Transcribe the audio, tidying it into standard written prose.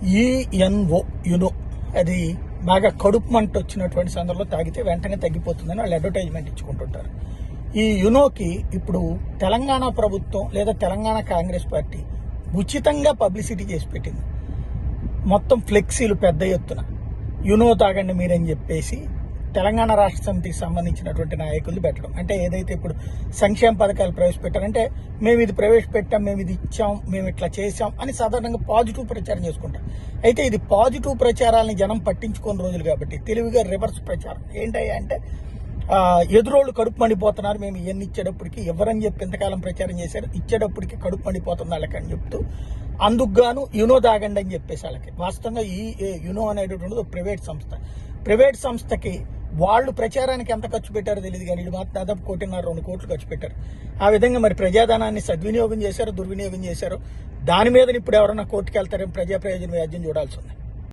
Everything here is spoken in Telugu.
ఈఎన్ఓ యునో అది బాగా కడుపు మంట వచ్చినటువంటి సందర్భంలో తాగితే వెంటనే తగ్గిపోతుందని వాళ్ళు అడ్వర్టైజ్మెంట్ ఇచ్చుకుంటుంటారు. ఈ యునోకి ఇప్పుడు తెలంగాణ ప్రభుత్వం లేదా తెలంగాణ కాంగ్రెస్ పార్టీ ఉచితంగా పబ్లిసిటీ చేసి పెట్టింది. మొత్తం ఫ్లెక్సీలు పెద్ద ఎత్తున యునో తాగండి మీరని చెప్పేసి తెలంగాణ రాష్ట్ర సమితికి సంబంధించినటువంటి నాయకులు పెట్టడం. అంటే ఏదైతే ఇప్పుడు సంక్షేమ పథకాలు ప్రవేశపెట్టారంటే మేము ఇది ప్రవేశపెట్టాం, మేము ఇది ఇచ్చాం, మేము ఇట్లా చేసాం అని సాధారణంగా పాజిటివ్ ప్రచారం చేసుకుంటాం. అయితే ఇది పాజిటివ్ ప్రచారాలని జనం పట్టించుకోని రోజులు కాబట్టి తెలివిగా రివర్స్ ప్రచారం ఏంటయ్యా అంటే ఎదురోళ్ళు కడుపు మండిపోతున్నారు, మేము ఇవన్నీ ఇచ్చేటప్పటికి ఎవరని చెప్పి ఇంతకాలం ప్రచారం చేశారు, ఇచ్చేటప్పటికి కడుపు మండిపోతుంది వాళ్ళకని చెప్తూ అందుకు గాను యునో తాగండి అని చెప్పేసి వాళ్ళకి. వాస్తవంగా ఈ యునో అనేటటువంటిది ఒక ప్రైవేట్ సంస్థకి వాళ్ళు ప్రచారానికి ఎంత ఖర్చు పెట్టారో తెలియదు, కానీ వీళ్ళు మాత్రం దాదాపు 1.5-2 కోట్లు ఖర్చు పెట్టారు. ఆ విధంగా మరి ప్రజాధనాన్ని సద్వినియోగం చేశారో దుర్వినియోగం చేశారో దాని మీద ఇప్పుడు ఎవరైనా కోర్టుకు వెళ్తారో ప్రజా ప్రయోజన వ్యాజ్యం చూడాల్సి ఉంది.